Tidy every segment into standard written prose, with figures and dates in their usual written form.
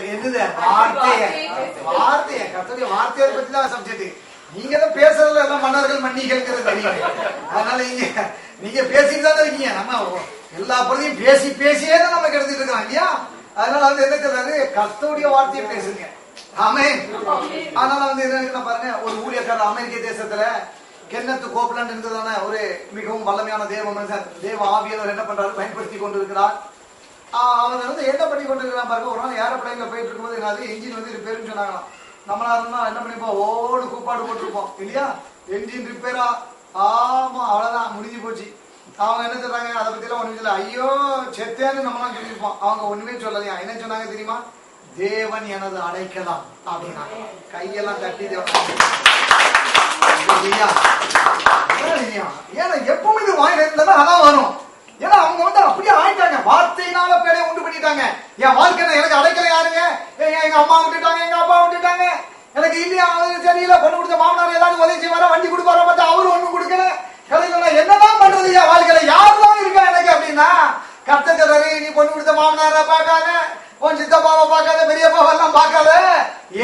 நீங்கள் என்னது வார்த்தைய கர்த்தருடைய வார்த்தையை பத்தி தான் சப்ஜெக்ட். நீங்க தான் பேசுறதுல எல்லாம் மன்னர்கள் மன்னிகள் தெரியும். அதனால நீங்க பேசிட்டு தான் இருக்கீங்க. நம்ம எல்லா பொருளையும் பேசியே தான் நம்ம எடுத்துட்டு இருக்கோம் இல்லையா? அதனால வந்து என்ன சொல்றாரு, கர்த்தருடைய வார்த்தையை பேசுங்க. ஆமென். அதனால வந்து என்ன பாருங்க, ஒரு ஊழியக்காரர் அமெரிக்க தேசத்துல கென்னத் கோப்லாண்ட் இருந்ததான ஒரு மிகவும் வல்லமையான தேவ மனுஷன், தேவ ஆவியானவர் என்ன பண்றாரு, பயன்படுத்தி கொண்டிருக்கிறார். அவர் வந்து என்ன பண்ணி கொண்டிருக்கிறான் பாருங்க. ஒரு நாள் ஏரோப்ளைன்ல போயிட்டு இருக்கும்போது என்னது, என்ஜின் வந்து ரிப்பேர்னு சொன்னாங்களாம். நம்மளா இருந்தா என்ன பண்ணிப்போம், ஓடு கூப்பாடு போட்டிருப்போம் இல்லையா? என்ஜின் ரிப்பேரா, ஆமா அவ்வளவுதான் முடிஞ்சு போச்சு. அவங்க என்ன சொல்றாங்க, அதை பத்தி எல்லாம் ஒண்ணுமே இல்லை, ஐயோ செத்தேன்னு நம்மளாம் சொல்லியிருப்போம். அவங்க ஒண்ணுமே சொல்லலையா. என்ன சொன்னாங்க தெரியுமா, தேவன் எனது அடைக்கலாம் அப்படின்னா கையெல்லாம் தட்டி ஏன்னா எப்பவுமே இது வாயில இருந்தா அதான் வரும். ஏன்னா அவங்க வந்து அப்படியே ஆயிட்டாங்க, வார்த்தையினால பேரைய உண்டு பண்ணிட்டாங்க. என் வாழ்க்கை எனக்கு அடைக்கல யாருங்க, எங்க அம்மா விட்டுட்டாங்க, எங்க அப்பா விட்டுட்டாங்க, எனக்கு இல்லையா சரியில்லை, பொண்ணு கொடுத்த மாமனார் ஏதாவது உதவி செய்வாரா, வண்டி கொடுப்பாரா, பார்த்தா அவரு ஒண்ணும் கொடுக்கல, கடையில என்னதான் பண்றது என் வாழ்க்கையில, யாருதான் இருக்கா எனக்கு அப்படின்னா, கர்த்தர் நீ பொண்ணு கொடுத்த மாமனார பார்க்காத, உன் சித்தப்பாவை பார்க்காத, பெரியப்பாவெல்லாம் பார்க்காத,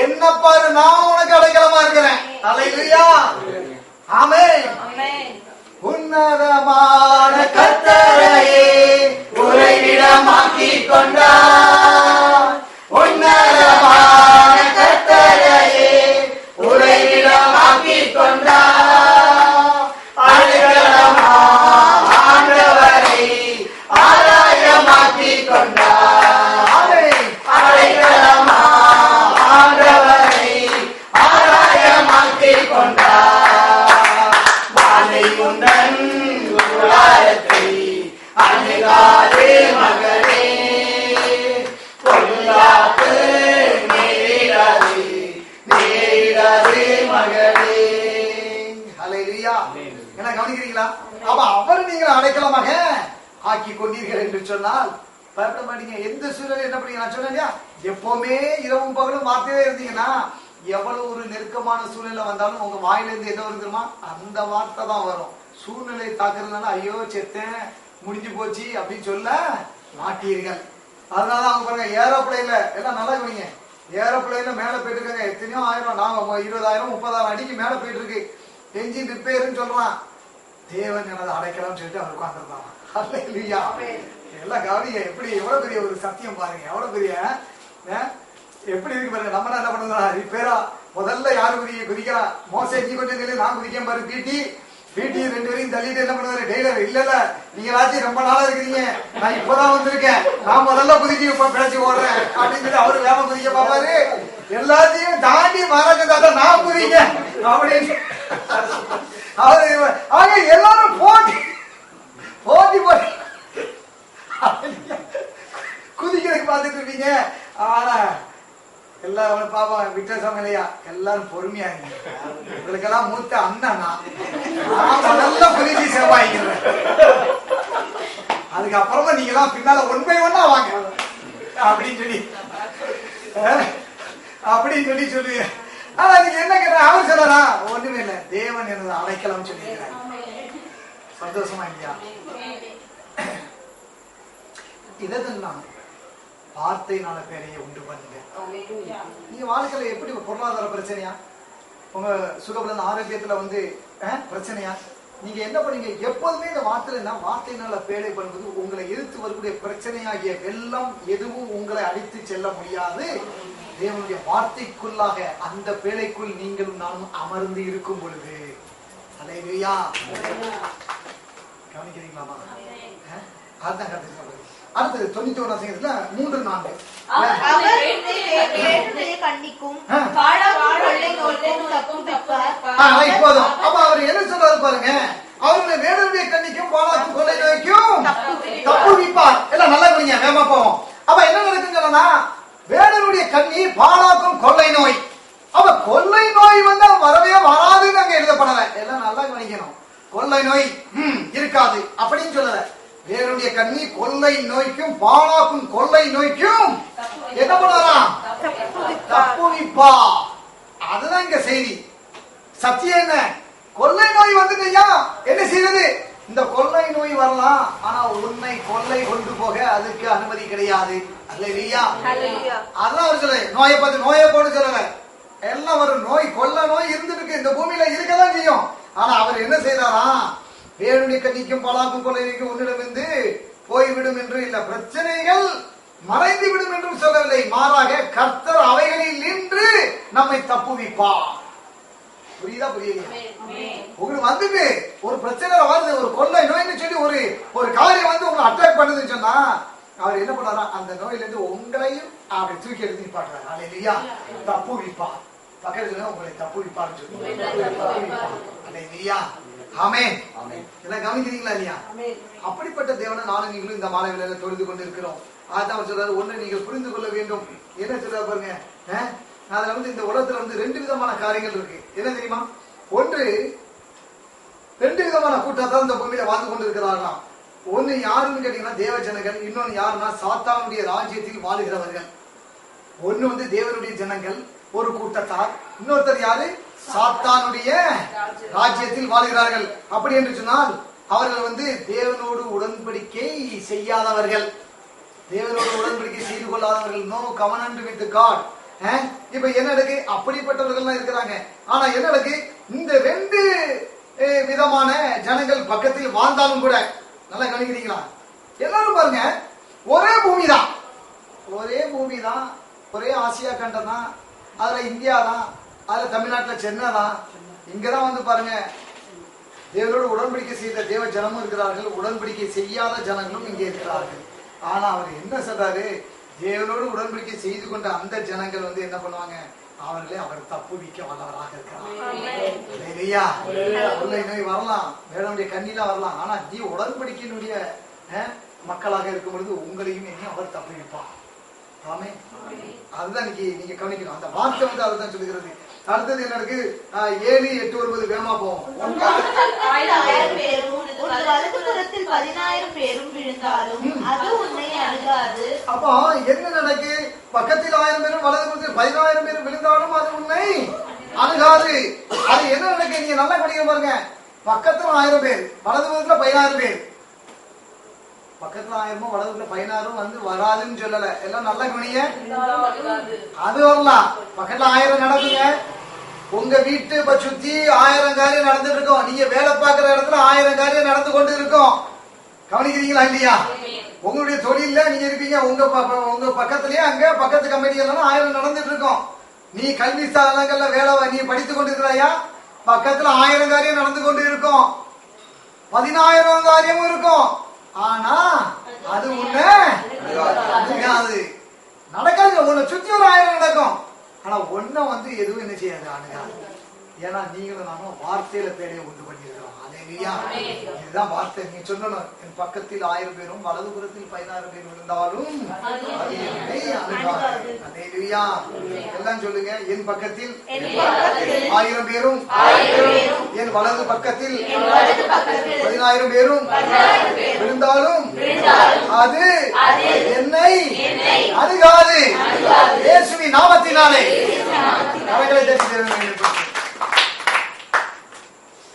என்ன பாரு நான் உனக்கு அடைக்கலமா இருக்கிறேன். அல்லேலூயா, ஆமென். உன்னதமான கர்த்தரையே உறைவிடமாக்கி கொண்டார், உன்னதமான கர்த்தரையே உறைவிடமாக்கி கொண்டார், அடைக்கலமா ஆண்டவரை ஆலயமாக்கி கொண்டார், அடைக்கலமா ஆண்டவரை ஆலயமாக்கி கொண்டார், உந்தன் கூடாரத்தை அணுகாதே மகளே, பொல்லாப்பு நேரிடாதே மகளே. ஹல்லேலூயா. என்ன கவனிக்கிறீங்களா? அப்ப அவர் நீங்கள் அடைக்கலமாக ஆக்கி கொண்டீர்கள் என்று சொன்னால் பயப்பட மாட்டீங்க. எந்த சூழல் என்ன பண்ணீங்க, நான் சொன்னேன் எப்பவுமே இரவும் பகலும் வார்த்தையே இருந்தீங்கன்னா எவ்வளவு ஒரு நெருக்கமான சூழ்நிலை வந்தாலும் உங்க வாயிலிருந்து என்ன வருதுமா, அந்த வார்த்தை தான் வரும். சூழ்நிலை தாக்குறதுனால ஐயோ செத்தேன் முடிஞ்சு போச்சு அப்படின்னு சொல்ல மாட்டீர்கள். அதனால அவங்க பாருங்க, ஏரோப்ளைன்ல எல்லாம் நல்லா கவனிங்க, ஏரோப்ளைன்ல மேல போயிட்டு இருக்காங்க, எத்தனையோ ஆயிரம், நாங்க 20,000 30,000 அடிக்கு மேல போயிட்டு இருக்கு, என்ஜின் ரிப்பேர்னு சொல்றான், தேவன் எனது அடைக்கலாம்னு சொல்லிட்டு அவர் உட்கார்ந்துருந்தாங்க. அல்லேலூயா. எல்லாம் கவனிங்க, எப்படி எவ்வளவு பெரிய ஒரு சத்தியம் பாருங்க, எவ்வளவு பெரிய எப்படி இருக்கு பாருங்க. நம்ம என்ன பண்ணுறா, ரிப்பேரா முதல்ல யாரு குதிக்கிறா, மோசை நீ கொஞ்சம் நிலை, நான் குதிக்க பாரு, பீட்டி 2 பேரையும் தள்ளிட்டு என்ன பண்ணுவாரு, டெய்லர் இல்ல நீங்களாச்சும் ரொம்ப நாளா இருக்கிறீங்க, நான் இப்பதான் வந்திருக்கேன், நான் முதல்ல குதிச்சு இப்ப பிழைச்சி ஓடுறேன் அப்படின்னு சொல்லி அவரு வேம குதிக்க பாப்பாரு, எல்லாத்தையும் தாண்டி மகாராஜா நான் குதிங்க அப்படின்னு அவரு. ஆக எல்லாரும் போட்டி குதிக்கிறதுக்கு பார்த்துட்டு இருப்பீங்க. ஆனா எல்லாரும் பாப்பா வித்தியாசம் இல்லையா, எல்லாரும் பொறுமையா இருங்க. உங்களுக்கெல்லாம் மூத்த அண்ணா, நான் முதல்ல குதிச்சு செவ்வாய்க்கிறேன், அதுக்கப்புறமா நீங்க எல்லாம் பின்னால ஒன் பை ஒன்னா வாங்க அப்படின்னு சொல்லி சொல்லுங்க. ஆனா நீங்க என்ன கேட்ட, அவர் சொல்லறா ஒண்ணுமே இல்லை, தேவன் எனது அடைக்கலம் சொல்லியிருக்கிறார். சந்தோஷமா இல்லையா? இதெல்லாம் வார்த்தையினால பேரையை உண்டு பண்ணுங்க. நீங்க வாழ்க்கையில எப்படி பொருளாதார பிரச்சனையா, உங்க சுகபலன் ஆரோக்கியத்துல வந்து பிரச்சனையா, நீங்க என்ன பண்ணீங்க, எப்போதுமே இந்த வார்த்தையினால பேழை பண்ணுவது உங்களை எதிர்த்து வரக்கூடிய பிரச்சனையாகிய வெள்ளம் எதுவும் உங்களை அடித்து செல்ல முடியாது. தேவனுடைய வார்த்தைக்குள்ளாக அந்த பேழைக்குள் நீங்களும் நானும் அமர்ந்து இருக்கும் பொழுது. அல்லேலூயா. கவனிக்கிறீங்களா? அதுதான் கருத்து சொல்றது. அடுத்தது 91 3-4 இப்போதும் அப்ப அவர் என்ன சொல்றாரு பாருங்க, அவருடைய வேடருடைய கண்ணிக்கும் பாலாக்கும் கொள்ளை நோய்க்கும் தப்புவிப்பார். எல்லாம் நல்லா புரியுங்க, வேகமா போவோம். அப்ப என்ன நடக்குன்னு சொன்னா, வேடருடைய கண்ணி பாலாக்கும் கொள்ளை நோய். அப்ப கொள்ளை நோய் வந்து வரவே வராதுன்னு அங்க எழுதப்படல. எல்லாம் நல்லா கவனிக்கணும், கொள்ளை நோய் இருக்காது அப்படின்னு சொல்லல. வேருடைய கண்ணி கொள்ளை நோய்க்கும் பாலாக்கும் கொள்ளை நோய்க்கும் என்ன பண்ணலாம், தப்புவிப்பா. அதுதான் இங்க செய்தி. சத்தியம் என்ன, கொள்ளை நோய் வந்துட்டா என்ன செய்யறது, இந்த கொள்ளை நோய் வரலாம், ஆனா உன்னை கொள்ளை கொண்டு போக அதுக்கு அனுமதி கிடையாது. அல்லேலூயா. அதான் அவர் சொல்ல நோயை பார்த்து நோயை போன்னு சொல்லல. எல்லாம் ஒரு நோய் கொள்ள நோய் இருந்துருக்கு, இந்த பூமியில இருக்கதான் செய்யும். ஆனா அவர் என்ன செய்யறாரா, வேணுடைய கண்ணிக்கும் பலாக்கும் கொள்ளைக்கும் உன்னிடமிருந்து போய்விடும் என்று இல்ல, பிரச்சனைகள் மறைந்து விடும் என்றும் சொல்லவில்லை. மாறாக கர்த்தர் அவைகளில் நின்று நம்மை தப்புவிப்பார். புரியுதா? புரியுது? உங்களுக்கு வந்துட்டு ஒரு பிரச்சனை வருது, ஒரு கொள்ளை நோய்னு சொல்லி ஒரு காரியம் வந்து உங்களை அட்டாக் பண்ணுதுன்னு சொன்னா அவர் என்ன பண்ணாரா, அந்த நோயில இருந்து உங்களையும் அப்படி தூக்கி எடுத்து நிப்பாட்டுறாரு. அல்லேலூயா. தப்புவிப்பார். பக்கத்துல உங்களை தப்புவிப்பார்னு சொல்லி அல்லேலூயா. ஆமென். எல்லாம் கவனிக்கிறீங்களா இல்லையா? அப்படிப்பட்ட தேவனை நானும் நீங்களும் இந்த மாலை வேளையில தொழுது கொண்டு இருக்கிறோம். அதான் சொல்றாரு, ஒன்றை நீங்கள் புரிந்து கொள்ள வேண்டும். என்ன சொல்றாரு பாருங்க, அதுல வந்து இந்த உலகத்துல வந்து 2 விதமான காரியங்கள் இருக்கு. என்ன தெரியுமா? ஒன்று, 2 விதமான கூட்டத்தான் இந்த பூமியில வாழ்ந்து கொண்டு இருக்கிறார்களாம். ஒன்னு யாருன்னு கேட்டீங்கன்னா தேவ ஜனங்கள், இன்னொன்னு யாருன்னா சாத்தானுடைய ராஜ்யத்தில் வாழுகிறவர்கள். ஒன்னு வந்து தேவனுடைய ஜனங்கள் ஒரு கூட்டத்தார், இன்னொருத்தர் யாரு, சாத்தானுடைய ராஜ்யத்தில் வாழ்கிறார்கள். அப்படி என்று சொன்னால் அவர்கள் வந்து தேவனோடு உடன்படிக்கை செய்யாதவர்கள், தேவனோடு உடன்படிக்கை செய்து கொள்ளாதவர்கள். No covenant with God. இப்ப என்ன நடக்கு, அப்படிப்பட்டவர்கள் இருக்கிறாங்க. ஆனா என்ன நடக்கு, இந்த 2 விதமான ஜனங்கள் பக்கத்தில் வாழ்ந்தாலும் கூட, நல்லா கவனிக்கிறீங்களா, எல்லாரும் பாருங்க ஒரே பூமி தான், ஒரே பூமி தான், ஒரே ஆசியா கண்டம் தான், அதுல இந்தியா தான், அதுல தமிழ்நாட்டுல சென்னை தான். இங்கதான் வந்து பாருங்க தேவனோடு உடன்படிக்கை செய்த தேவ ஜனமும் இருக்கிறார்கள், உடன்படிக்கை செய்யாத ஜனங்களும் இங்கே இருக்கிறார்கள். ஆனா அவர் என்ன சொல்றாரு, தேவனோடு உடன்படிக்கை செய்து கொண்ட அந்த ஜனங்கள் வந்து என்ன பண்ணுவாங்க, அவர்களே அவர் தப்புவிக்க வல்லவராக இருக்கிறார். நோய் வரலாம், வேடனுடைய கண்ணிலாம் வரலாம், ஆனா நீ உடன்படிக்கையினுடைய மக்களாக இருக்கும் பொழுது உங்களையும் என்ன அவர் தப்புவிப்பார். ஆமே. அதுதான் நீங்க கவனிக்கணும். அந்த வார்த்தை வந்து அதுதான் சொல்லுகிறது. அடுத்தது என்ன இருக்கு, 7, 8, 9 வேகமா போவோம். அப்போ என்ன நடக்கு, பக்கத்தில் 1000 பேரும் வலதுபுறத்தில் 10000 பேரும் விழுந்தாலும் அது உன்னை அணுகாது. அது என்ன நடக்கு, நீங்க நல்லா படிக்க பாருங்க. பக்கத்துல 1000 பேர், வலதுபுறத்துல 10000 பேர். பக்கத்துல 1000 வலதுல 16 வந்து வராதுன்னு சொல்லல, எல்லாம் நல்ல கவனிங்க. அது வரலாம், பக்கத்துல 1000 நடக்குங்க. உங்க வீட்டு சுத்தி 1000 காரியம் நடந்துட்டு இருக்கும், நீங்க வேலை பார்க்கிற இடத்துல 1000 காரியம் நடந்து கொண்டு இருக்கும். கவனிக்கிறீங்களா இல்லையா? உங்களுடைய தொழில நீங்க இருப்பீங்க, உங்க பக்கத்திலேயே அங்க பக்கத்து கம்பெனிகள் 1000 நடந்துட்டு இருக்கும். நீ கல்வி ஸ்தானங்கள்ல வேலை நீ படித்துக் கொண்டிருக்கிறாயா, பக்கத்துல 1000 காரியம் நடந்து கொண்டு இருக்கும், 10000 காரியமும் இருக்கும். ஆனா அது உன்னை அணுகாது, நடக்காது. உன்னை சுத்தி ஒரு 1000 நடக்கும், ஆனா ஒன்ன வந்து எதுவும் என்ன செய்யாது, அணுகாது. ஏன்னா நீங்களும் நானும் வார்த்தையில பேரையை உண்டு பண்ணிருக்கிறோம். இதுதான் வார்த்தை. நீ சொல்லணும், என் பக்கத்தில் 1000 பேரும் வலதுபுறத்தில் 10000 பேர் இருந்தாலும் எல்லாம் சொல்லுங்க. என் பக்கத்தில் 1000 பேரும், என் வலது பக்கத்தில் 10000 பேரும் இருந்தாலும் அது என்னை அணுகாது. இயேசுவின் நாமத்தினாலே கரங்களை தட்டி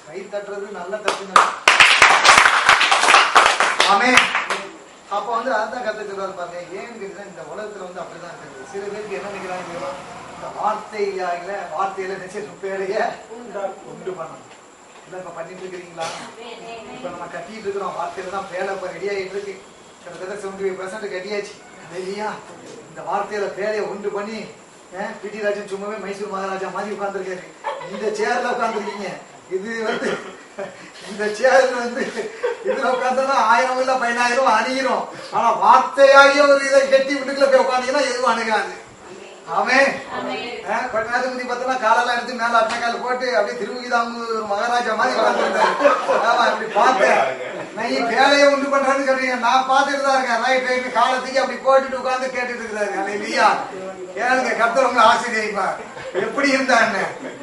கை தட்டுறது நல்ல தட்டுங்க. ஆமென். அப்ப வந்து அதான் கத்துக்கிறாரு பாருங்க. ஏன்னு கேட்டீங்கன்னா இந்த உலகத்துல வந்து அப்படிதான் இருக்குது. சில பேருக்கு என்ன நினைக்கிறாங்க, இந்த வார்த்தையில நிச்சயம் பேரைய உண்டு பண்ணணும். இல்ல இப்ப பண்ணிட்டு இருக்கிறீங்களா? இப்ப நம்ம கட்டிட்டு இருக்கிறோம், வார்த்தையில தான் பேரை இப்ப ரெடி ஆகிட்டு இருக்கு. கிட்டத்தட்ட 75% கட்டியாச்சு இல்லையா? இந்த வார்த்தையில பேரைய உண்டு பண்ணி பிடி ராஜன் சும்மாவே மைசூர் மகாராஜா மாதிரி உட்கார்ந்துருக்காரு. இந்த சேர்ல உட்கார்ந்துருக்கீங்க. இது வந்து இந்த சேர் வந்து இதுல உட்கார்ந்தா 1000 இல்ல 10000 அணுகிறோம். ஆனா வார்த்தையாகிய ஒரு இதை கட்டி விட்டுக்குள்ள போய் உட்காந்தீங்கன்னா எதுவும் அணுகாது. ஆமென். கொஞ்ச நேரத்துக்கு முந்தி பார்த்தோம்னா காலெல்லாம் எடுத்து மேல அட்டக்கால் போட்டு அப்படியே திருவிதாங்க ஒரு மகாராஜா மாதிரி உட்கார்ந்துருந்தாரு. ஆமா, இப்படி பார்த்தேன். நீ வேலையை உண்டு பண்றேன்னு சொல்றீங்க, நான் பார்த்துட்டு தான் இருக்கேன். ரைட் காலத்துக்கு அப்படி போட்டுட்டு உட்கார்ந்து கேட்டுட்டு இருக்கிறாரு. அல்லேலூயா. ஏனுங்க, கர்த்தர் உங்களை ஆசீர்வதிப்பார். எப்படி இருந்தான்னு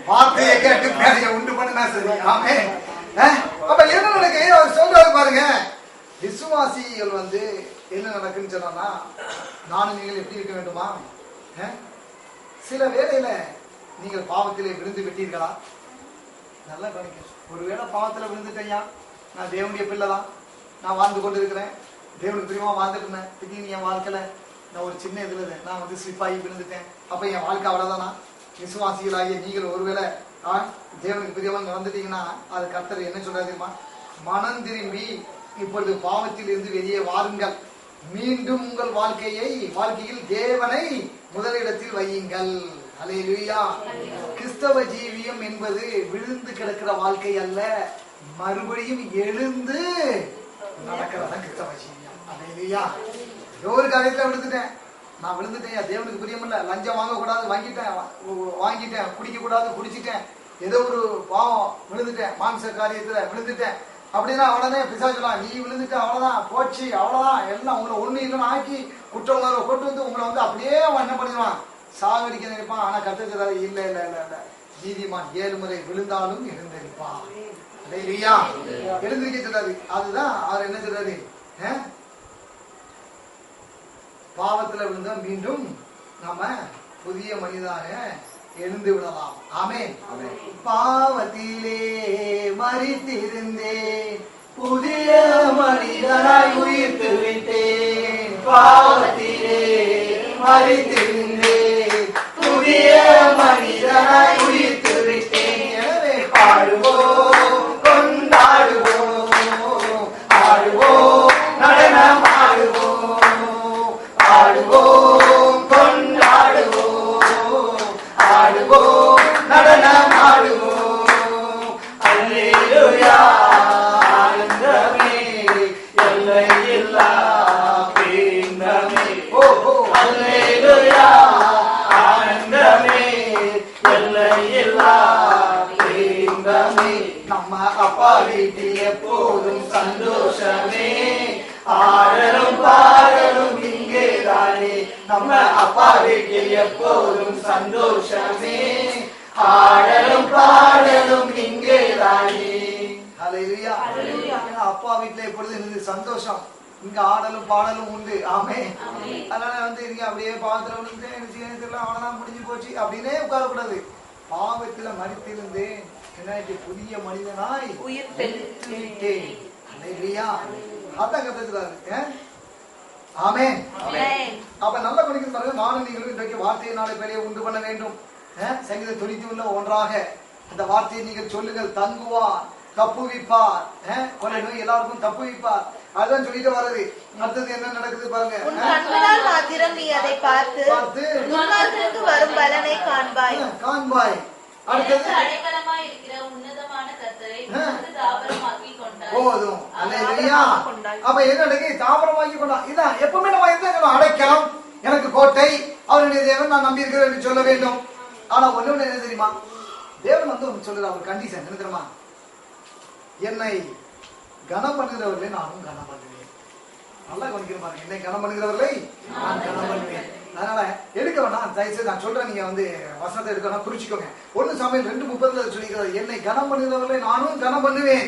வார்த்தையை கேட்டு வேலையை உண்டு பண்ணா சரி. ஆமென். அப்ப என்ன நடக்கு, அவர் சொல்றாரு பாருங்க. விசுவாசிகள் வந்து என்ன நடக்குன்னு சொன்னா, நானும் நீங்கள் எப்படி இருக்க வேண்டுமா? சில வேளையில நீங்கள் பாவத்திலே விழுந்து விட்டீர்களா? நல்லா கவனிக்க. ஒருவேளை பாவத்துல விழுந்துட்டேயா, நான் தேவனுடைய பிள்ளை தான், நான் வாழ்ந்து கொண்டு இருக்கிறேன், தேவனுக்கு பிரியமா வாழ்ந்துட்டு இருந்தேன், திடீர்னு என் வாழ்க்கையில நான் ஒரு சின்ன இதுல நான் வந்து ஸ்லிப் ஆகி விழுந்துட்டேன். அப்ப என் வாழ்க்கை அவ்வளவுதானா? விசுவாசிகளாகிய நீங்கள் ஒருவேளை தேவனுக்கு பிரியமாக நடந்துட்டீங்கன்னா அது கர்த்தர் என்ன சொல்றாரு தெரியுமா? மனம் திரும்பி இப்பொழுது பாவத்தில் இருந்து வெளியே வாருங்கள், மீண்டும் உங்கள் வாழ்க்கையில் தேவனை முதலிடத்தில் வையுங்கள். அல்லேலூயா. கிறிஸ்தவ ஜீவியம் என்பது விழுந்து கிடக்கிற வாழ்க்கை அல்ல, மறுபடியும் எழுந்து நடக்கிறதான் கிறிஸ்தவ ஜீவியம். அல்லேலூயா. ஒரு காரியத்துல விழுந்துட்டேன், தேவனுக்கு பிரியமில்ல, லஞ்சம் வாங்கக்கூடாது, வாங்கிட்டேன், குடிக்க கூடாது, குடிச்சிட்டேன், ஏதோ ஒரு பாவம் விழுந்துட்டேன், மாம்ச காரியத்துல விழுந்துட்டேன் அப்படின்னா உடனே பிசாசு சொல்லலாம், நீ விழுந்துட்டு அவ்வளவுதான், போச்சு, அவ்வளவுதான், எல்லாம் உங்களை ஒண்ணு இல்லைன்னு ஆக்கி குற்ற உணர்வை கொண்டு வந்து உங்களை வந்து அப்படியே அவன் என்ன பண்ணிடுவான், சாகடிக்க நினைப்பான். ஆனா கர்த்தர் சொல்றாரு, இல்ல இல்ல இல்ல இல்ல, நீதிமான் 7 முறை விழுந்தாலும் எழுந்திருப்பான். இல்லையா? எழுந்திருக்க சொல்றாரு. அதுதான் அவர் என்ன சொல்றாரு, பாவத்துல விழுந்தா மீண்டும் நாம புதிய மனிதாக எழுந்து விடலாம். ஆமென். பாவத்திலே மரித்திருந்தேன், புதிய மனிதனாய் உயிர்த்து விட்டேன். பாவத்திலே மரித்திருந்தேன், புதிய மனிதனாய் உயிர்த்து விட்டேன். எனவே பாடுவோம், கொண்டாடுவோம், ஆடுவோம், நடனம் ஆடுவோம், ஆடுவோம், கொண்டாடுவோம், ஆடுவோம், நடனம் ஆடுவோம். அல்லேலூயா. ஆனந்தமே எல்லையில்லா பேரின்பமே. ஓஹோ. அல்லேலூயா. ஆனந்தமே எல்லையில்லா பேரின்பமே. நம்ம அப்பா வீட்டில் எப்போதும் சந்தோஷமே, ஆடலும் பாடலும் இங்கேதானே. நம்ம அப்பா வீட்டில் எப்போதும் சந்தோஷமே, ஆடலும் பாடலும் இங்கேதானே. ஹல்லேலூயா. அப்பா வீட்டுல எப்பொழுது சந்தோஷம், இங்க ஆடலும் பாடலும் உண்டு. ஆமென். அதனால வந்து இங்க அப்படியே பாவத்துல விழுந்து அவ்வளவுதான் முடிஞ்சு போச்சு அப்படின்னே உட்காரக்கூடாது. பாவத்துல மரித்திருந்தேன், புதிய மனிதனாய் உயிர்த்தெழுந்தேன். ஹல்லேலூயா. அதான் கத்துறாரு. ஆமென். அப்ப நல்ல குடிக்கிறது பாருங்க. நானும் நீங்களும் இன்றைக்கு வார்த்தையை நாளை பெரிய உண்டு பண்ண வேண்டும். சங்கீத 91 ஒன்றாக அந்த வார்த்தையை நீங்கள் சொல்லுங்கள். தங்குவார், தப்புவிப்பார், கொலை நோய் எல்லாருக்கும் தப்புவிப்பார். அதுதான் சொல்லிட்டு வருது. அடுத்தது என்ன நடக்குது பாருங்க. மாத்திரம் நீ அதை பார்த்து வரும் பலனை காண்பாய். அடுத்தது அடைக்கலமாய் இருக்கிற உன்னதமான கர்த்தரை தாபரமாக்கி கொண்டாய். போதும். அல்லேலூயா. அப்ப என்ன நடக்கு? தாபரமாக்கி கொண்டான். இதான் எப்பவுமே நம்ம என்ன அடைக்கலம், எனக்கு கோட்டை, அவருடைய தேவன் நான் நம்பி இருக்கிறேன் என்று சொல்ல வேண்டும். ஆனா ஒண்ணு என்ன தெரியுமா, தேவன் வந்து ஒன்று சொல்லுற ஒரு கண்டிஷன் என்ன தெரியுமா, என்னை கனம் பண்ணுகிறவர்களை நானும் கனம் பண்ணுவேன். நல்லா கவனிக்கிறேன் பாருங்க, என்னை கனம் பண்ணுகிறவர்களை நான் கனம் பண்ணுவேன். அதனால எடுக்க வேண்டாம், தயவுசெய்து நான் சொல்றேன், நீங்க வந்து வசனத்தை எடுக்கணும், குறிச்சுக்கோங்க. 1 சாமுவேல் 2:30 சொல்லிக்கிறார், என்னை கனம் பண்ணுகிறவர்களை நானும் கனம் பண்ணுவேன்.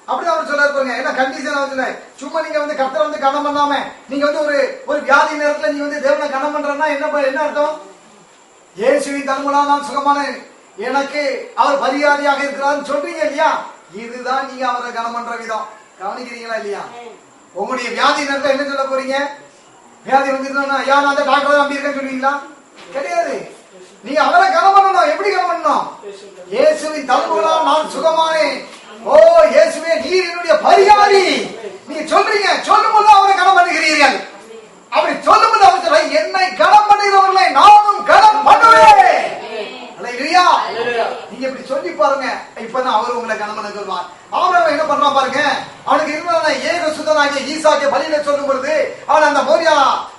அப்படிதான் அவர் சொல்றாரு பாருங்க. என்ன கண்டிஷன் வந்து சும்மா நீங்க வந்து கர்த்தரை வந்து கனம் பண்ணாம நீங்க வந்து ஒரு வியாதி நேரத்துல நீங்க வந்து தேவனை கனம் பண்றன்னா என்ன அர்த்தம்? இயேசுவின் தன்மூலம் நான் சுகமானேன், எனக்கு அவர் பரிகாரியாக இருக்கிறார் சொல்றீங்க இல்லையா? இதுதான் நீங்க அவரை கனம் பண்ற விதம். கவனிக்கிறீங்களா இல்லையா? உங்களுடைய வியாதி நேரத்துல என்ன சொல்ல போறீங்க? வியாதி வந்து ஐயா நான் அந்த டாக்டரை நம்பி இருக்கேன்னு சொல்லுவீங்களா? கிடையாது. நீங்க அவரை கனம் பண்ணணும். எப்படி கனம் பண்ணணும்? இயேசுவின் தன்மூலம் நான் சுகமானேன், ஓ இயேசுவே நீர் என்னுடைய பரிகாரி, நீங்க சொல்றீங்க. சொல்லும்போது அவரை கனம் பண்ணுகிறீர்கள். அப்படி சொல்லும்போது அவர் சொல்ற, என்னை கனம் பண்ணுகிறவர்களை நானும் கனம் பண்ணுவேன். அல்லேலூயா. நீங்க இப்படி சொல்லி பாருங்க, இப்பதான் அவர் உங்களை கனம் பண்ண சொல்வார். அவன் என்ன பண்றான் பாருங்க, அவனுக்கு இருந்தான ஏக சுதனாகிய ஈசாக்கை பலியிட சொல்லும் பொழுது அவன் அந்த மோரியா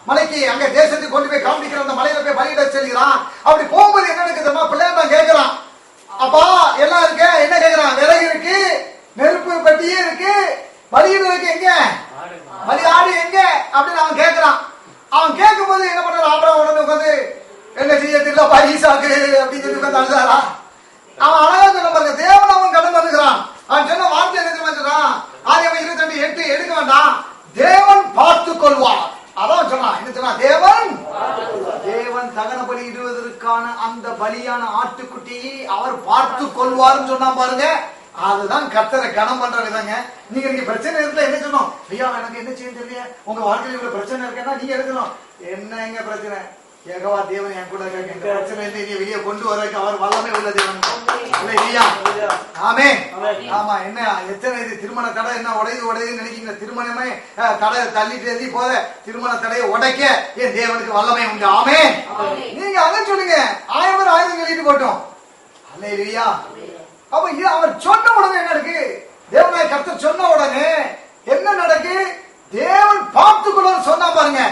மலைக்கு அங்க தேசத்துக்கு கொண்டு போய் காண்பிக்கிற அந்த மலையில போய் பலியிட செல்கிறான். அப்படி போகும்போது என்ன நடக்குதுமா, பிள்ளைய கேட்கிறான், அப்பா எல்லாம் இருக்கு, என்ன கேட்கிறான்? விறகு இருக்கு, நெருப்பு பெட்டியே இருக்கு, பலியிடுறதுக்கு எங்க, பலி ஆடு எங்க அப்படின்னு அவன் கேட்கிறான். அவன் கேட்கும் போது என்ன பண்றான், ஆபரகாம் உடனே உட்காந்து என்ன செய்ய தெரியல பரிசாக்கு அப்படின்னு சொல்லி உட்காந்து அழுதாரா? அவன் அழகா சொல்ல பாருங்க, தேவன் அவன் கடன் பண்ணுகிறான். அவன் சொன்ன வார்த்தை என்ன சொல்றான், ஆதியாகமம் 22:8 எடுக்க வேண்டாம், தேவன் பார்த்து கொள்வார். அதான் சொன்னான். என்ன சொன்னா, தேவன் தகன பலி இடுவதற்கான அந்த பலியான ஆட்டுக்குட்டியை அவர் பார்த்து கொள்வார்னு சொன்னா பாருங்க. அதுதான் கர்த்தரை கனம் பண்ற விதங்க. நீங்க பிரச்சனை நேரத்துல என்ன சொன்னோம்? ஐயா எனக்கு என்ன செய்ய தெரியல, உங்க வாழ்க்கையில இவ்வளவு பிரச்சனை இருக்குன்னா நீங்க எடுக்கணும். என்னங்க பிரச்சனை? யெகோவா தேவன் என் கூட இருக்க, இந்த பிரச்சனை நீங்க வெளியே கொண்டு வரக்கு அவர் வல்லமை உள்ள தேவன். ஆமே. ஆமா. என்ன எத்தனை இது திருமண தடை என்ன உடையுதுன்னு நினைக்கிறீங்க? திருமணமே தடை தள்ளிட்டு எழுதி போத திருமண தடையை உடைக்க என் தேவனுக்கு வல்லமை உண்டு. ஆமே. நீங்க அதை சொல்லுங்க. 1000 பேர் 1000 சொல்லிட்டு போட்டோம். அல்லேலூயா. அப்ப அவர் சொன்ன உடனே என்ன நடக்கு? தேவனாய கர்த்தர் சொன்ன உடனே என்ன நடக்கு? தேவன் பார்த்துக்கொள்ள சொன்னா பாருங்க.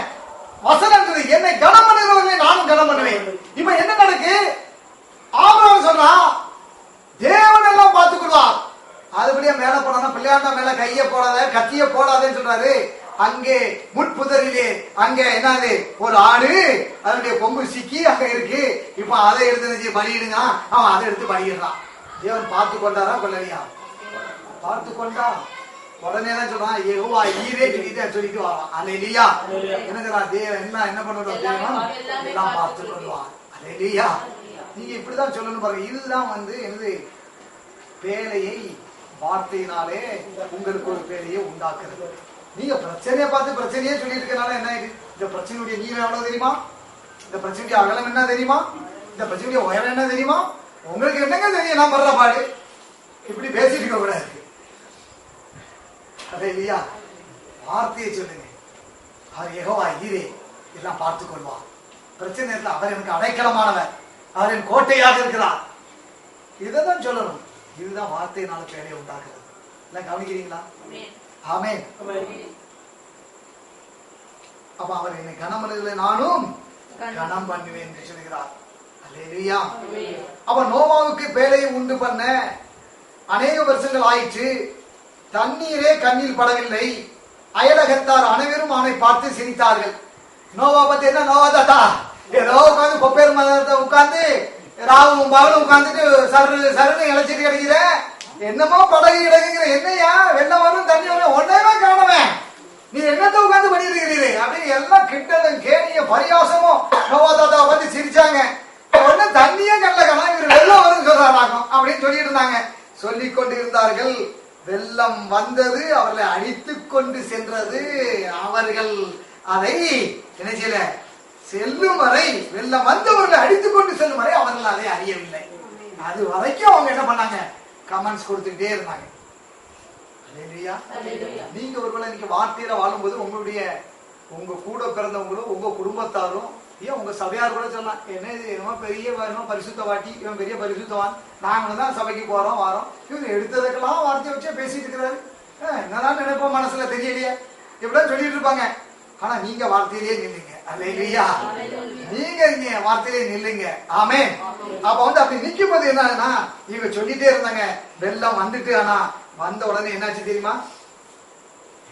வசனம் என்னை கனம் பண்ணுகிறவர்களை நானும் கனம் பண்ணுவேன். இப்ப என்ன நடக்கு? ஆபிரகாம் சொன்னா தேவன் எல்லாம் பார்த்துக்கொள்வார். அதுபடியா மேல போனா பிள்ளையாண்டா மேல கைய போடாத, கத்திய போடாதேன்னு சொல்றாரு. அங்கே முட்புதரிலே அங்க என்னது ஒரு ஆடு, அதனுடைய கொம்பு சிக்கி அங்க இருக்கு. இப்ப அதை எடுத்து பலியிடுங்க. அவன் அதை எடுத்து பலியிடுறான். தேவன் பார்த்து கொண்டாரா கொள்ளலையா? பார்த்து கொண்டா. உடனே தான் சொல்றான் யெகோவா ஈரே சொல்லிட்டு வரான். அல்லேலூயா. என்ன தேவன் என்ன பண்ணுவார்? தேவன் எல்லாம் பார்த்து கொள்வார். அல்லேலூயா. நீங்க இப்படிதான் சொல்லணும் பாருங்க. இதுதான் என்னது? பேழையை வார்த்தையினாலே உங்களுக்கு ஒரு பேழையை உண்டாக்குறது. நீங்க பிரச்சனையை பார்த்து பிரச்சனையே சொல்லிட்டு இருக்கனால என்ன இது? இந்த பிரச்சனையுடைய நீளம் எவ்வளவு தெரியுமா? இந்த பிரச்சனையுடைய அகலம் என்ன தெரியுமா? இந்த பிரச்சனையுடைய உயரம் என்ன தெரியுமா? உங்களுக்கு என்னங்க தெரியும்? நான் படுற பாடு இப்படி பேசிட்டு இருக்க கூடாது. அல்லேலூயா. வார்த்தையை சொல்லுங்க. அவர் யெகோவா ஈரே எல்லாம் பார்த்துக் கொள்வார். பிரச்சனை நேரத்தில் அவர் எனக்கு அடைக்கலமானவர், அவர் என் கோட்டையாக இருக்கிறார். இதைதான் சொல்லணும். இதுதான் வார்த்தையினால பேரையை உண்டாக்குறது. எல்லாம் கவனிக்கிறீங்களா? ஆமென். அப்ப அவர் என்னை கனம் பண்ணுவதை நானும் கனம் பண்ணுவேன் என்று சொல்கிறார். அல்லேலூயா. அப்ப நோவாவுக்கு பேழையை உண்டு பண்ண அநேக வருஷங்கள் ஆயிற்று. தண்ணீரே கண்ணில் படவில்லை. அயலகத்தார் அனைவரும் அவனை பார்த்து சிரித்தார்கள். நோவா பத்தி என்ன? நோவா தாத்தா ஏதோ உட்காந்து கொப்பேர் மதத்தை உட்கார்ந்து ராவும் பகலும் உட்கார்ந்துட்டு சருன்னு இழைச்சிட்டு கிடைக்கிற, என்னமோ படகு கிடைக்கிற, என்னையா வெள்ளம் வரும் தண்ணி வரும் ஒன்னேமே காணவேன், நீ என்னத்தை உட்கார்ந்து பண்ணிட்டு இருக்கிறீரு அப்படின்னு எல்லாம் கிட்டலும் கேணிய பரியாசமும் நோவா தாத்தாவை பார்த்து சிரிச்சாங்க. உடனே தண்ணியே கண்ட காணா, இவர் வெள்ளம் வரும் சொல்றாராகும் அப்படின்னு சொல்லிட்டு இருந்தாங்க. சொல்லிக் கொண்டிருந்தார்கள். வெள்ளம் வந்தது, அவர்களை அடித்துக் கொண்டு சென்றது. அவர்கள் அதை என்ன செய்யல? செல்லும் வரை, வெள்ளம் வந்தவர்களை அடித்துக் கொண்டு செல்லும் வரை அவர்கள் அதை அறியவில்லை. அது வரைக்கும் அவங்க என்ன பண்ணாங்க? கமெண்ட்ஸ் கொடுத்துட்டே இருந்தாங்க. அல்லேலூயா. நீங்க ஒருவேளை நீங்க வார்த்தையில வாழும்போது உங்க கூட பிறந்தவங்களும் உங்க குடும்பத்தாரும் ஏன் உங்க சபையார் கூட சொல்லலாம், என்ன இது என்னமோ பெரிய பரிசுத்த வாட்டி, இவன் பெரிய பரிசுத்தவான், நாங்களும் தான் சபைக்கு போறோம் வரோம், இவன் எடுத்ததுக்கெல்லாம் வார்த்தையை வச்சே பேசிட்டு இருக்கிறாரு, என்னதான் நினைப்போம் மனசுல தெரியலையே, இப்படிதான் சொல்லிட்டு இருப்பாங்க. ஆனா நீங்க வார்த்தையிலேயே நில்லுங்க. அல்லேலூயா. நீங்க வார்த்தையிலே நில்லுங்க. ஆமென். அப்ப அப்படி நிக்கும் போது என்னன்னா, இவங்க சொல்லிட்டே இருந்தாங்க வெள்ளம் வந்துட்டு. ஆனா வந்த உடனே என்னாச்சு தெரியுமா?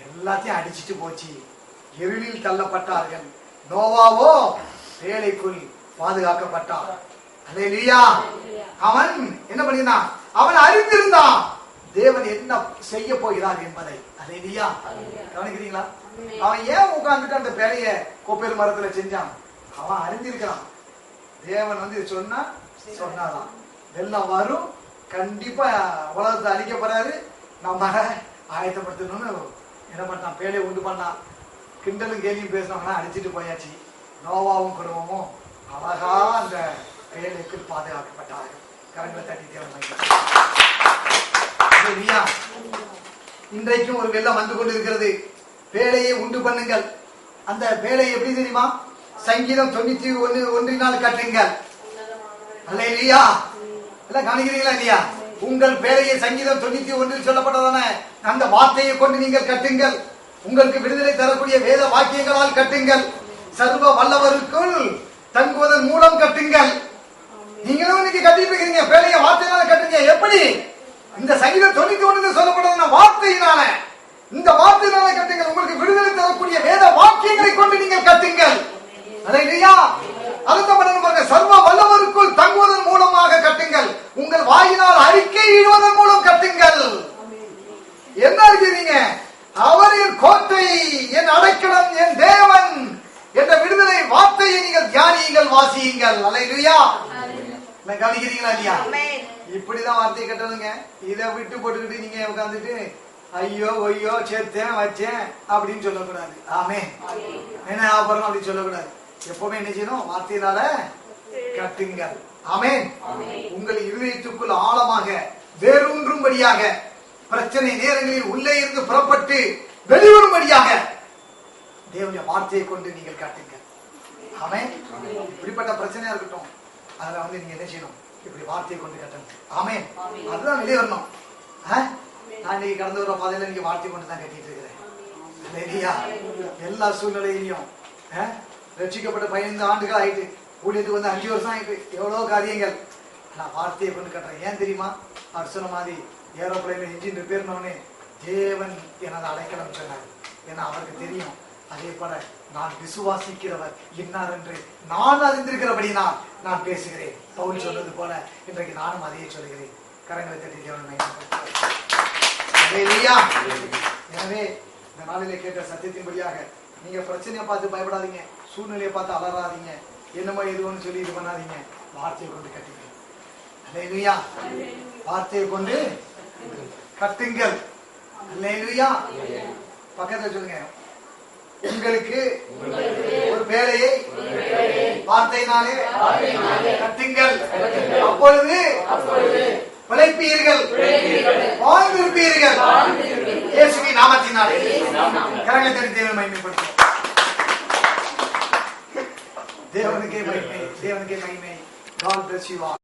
எல்லாத்தையும் அடிச்சிட்டு போச்சு. இருளில் தள்ளப்பட்டார்கள். நோவாவோ பேழைக்குள் பாதுகாக்கப்பட்டான். அல்லேலூயா. அவன் என்ன பண்ணினான்? அவன் அறிந்திருந்தான் தேவன் என்ன செய்ய போகிறார் என்பதை. அல்லேலூயா. கவனிக்கிறீங்களா? அவன் ஏன் உட்கார்ந்துட்டு அந்த பேழைய கோப்பேர் மரத்துல செஞ்சான்? அவன் அறிஞ்சிருக்கிறான் தேவன் சொன்னாதான் வெள்ளம் வரும், கண்டிப்பா உலகத்தை அழிக்க போறாரு, நம்ம ஆயத்தப்படுத்தணும்னு என்ன பண்ணான்? பேழையை உண்டு பண்ணான். கிண்டலும் கேலியும் பேசினவங்கன்னா அடிச்சுட்டு போயாச்சு. நோவாவும் குடும்பமும் அழகா அந்த பேழைக்கு பாதுகாக்கப்பட்டார்கள். கரங்களை தட்டி தேவன். இன்றைக்கும் ஒரு வெள்ளம் வந்து கொண்டு இருக்கிறது. பேழையை உண்டு பண்ணுங்கள். அந்த பேழை எப்படி தெரியுமா? சங்கீதம் 91:1 கட்டுங்கள். அல்லேலூயா. எல்லாம் கவனிக்கிறீங்களா இல்லையா? உங்கள் பேழையை சங்கீதம் 91 சொல்லப்பட்டதான அந்த வார்த்தையை கொண்டு நீங்கள் கட்டுங்கள். உங்களுக்கு விடுதலை தரக்கூடிய வேத வாக்கியங்களால் கட்டுங்கள். சர்வ வல்லவருக்குள் தங்குவதன் மூலம் கட்டுங்கள். நீங்களும் இன்னைக்கு கட்டிட்டு இருக்கீங்க. பேழைய வார்த்தையினால கட்டுங்க. எப்படி? இந்த சங்கீதம் 91 சொல்லப்பட்டதான வார்த்தையினால, இந்த வார்த்தையினால கட்டுங்கள். உங்களுக்கு விடுதலை தரக்கூடிய வேத வாக்கியங்களை கொண்டு நீங்கள் கட்டுங்கள். அல்லேலூயா. அதுதான் பாருங்க, சர்வ வல்லவருக்குள் தங்குவதன் மூலமாக கட்டுங்கள். உங்கள் வாயினால் அறிக்கை இடுவதன் மூலம் கட்டுங்கள். என்ன இருக்கிறீங்க? அவர் என் கோட்டை, என் அடைக்கலம், என் தேவன் என்ற விடுதலை வார்த்தையை நீங்கள் தியானியுங்கள், வாசியுங்கள். அல்லேலூயா. கவனிக்கிறீங்களா இல்லையா? இப்படிதான் வார்த்தையை கட்டணுங்க. இதை விட்டு போட்டுக்கிட்டு நீங்க உட்காந்துட்டு ஐயோ ஒய்யோ சேர்த்தேன் வச்சேன் அப்படின்னு சொல்லக்கூடாது. ஆமே என்ன ஆபரணம் அப்படின்னு சொல்லக்கூடாது. எப்பவுமே என்ன செய்யணும்? வார்த்தையினால கட்டுங்கள். ஆமென். உங்கள் இருதயத்துக்குள் ஆழமாக வேரூன்றும்படியாக, பிரச்சனை நேரங்களில் உள்ளே இருந்து புறப்பட்டு வெளிவரும்படியாக தேவனுடைய வார்த்தையை கொண்டு நீங்கள் காட்டுங்கள். ஆமென். இப்படிப்பட்ட பிரச்சனையா இருக்கட்டும், அதுல வந்து நீங்க என்ன செய்யணும்? இப்படி வார்த்தையை கொண்டு கட்டணும். ஆமென். அதுதான் வெளியே வரணும். நான் இன்னைக்கு கடந்து வர பாதையில நீங்க வார்த்தை கொண்டு தான் கட்டிட்டு இருக்கிறேன். எல்லா சூழ்நிலையிலையும் ரட்சிக்கப்பட்ட 15 ஆண்டுகள் ஆயிட்டு, ஊழியத்துக்கு வந்து 5 வருஷம் ஆயிட்டு, எவ்வளவு காரியங்கள் நான் வார்த்தையை கொண்டு கட்டுறேன். ஏன் தெரியுமா? அவர் சொன்ன மாதிரி ஏரோப்ளைன்ல இன்ஜின் ரிப்பேர்னோடனே தேவன் எனது அடைக்கலம் சொன்னார். ஏன்னா அவருக்கு தெரியும். அதே போல நான் விசுவாசிக்கிறவர் இன்னார் என்று நான் அறிந்திருக்கிறபடினால் நான் பேசுகிறேன். பவுல் சொன்னது போல இன்றைக்கு நானும் அதையே சொல்கிறேன். கரங்களை தட்டி தேவன். எனவே இந்த நாளிலே கேட்ட சத்தியத்தின்படியாக நீங்க பிரச்சனையை பார்த்து பயப்படாதீங்க, சூழ்நிலையை பார்த்து அலறாதீங்க, என்னமோ எதுவும் சொல்லி இது பண்ணாதீங்க. வார்த்தையை கொண்டு கட்டுங்க. அல்லேலூயா. வார்த்தையை கொண்டு கட்டுங்கள். அல்லேலூயா. பக்கத்துல சொல்லுங்க, உங்களுக்கு ஒரு வேலையை வார்த்தையினாலே கட்டுங்கள், அப்பொழுது பிழைப்பீர்கள், வாழ்ந்திருப்பீர்கள். இயேசுவின் நாமத்தினாலே கரங்களை தட்டி தேவனை மகிமைப்படுத்துவோம். தேவனுக்கே மகிமை, தேவனுக்கே மகிமை. God bless you all.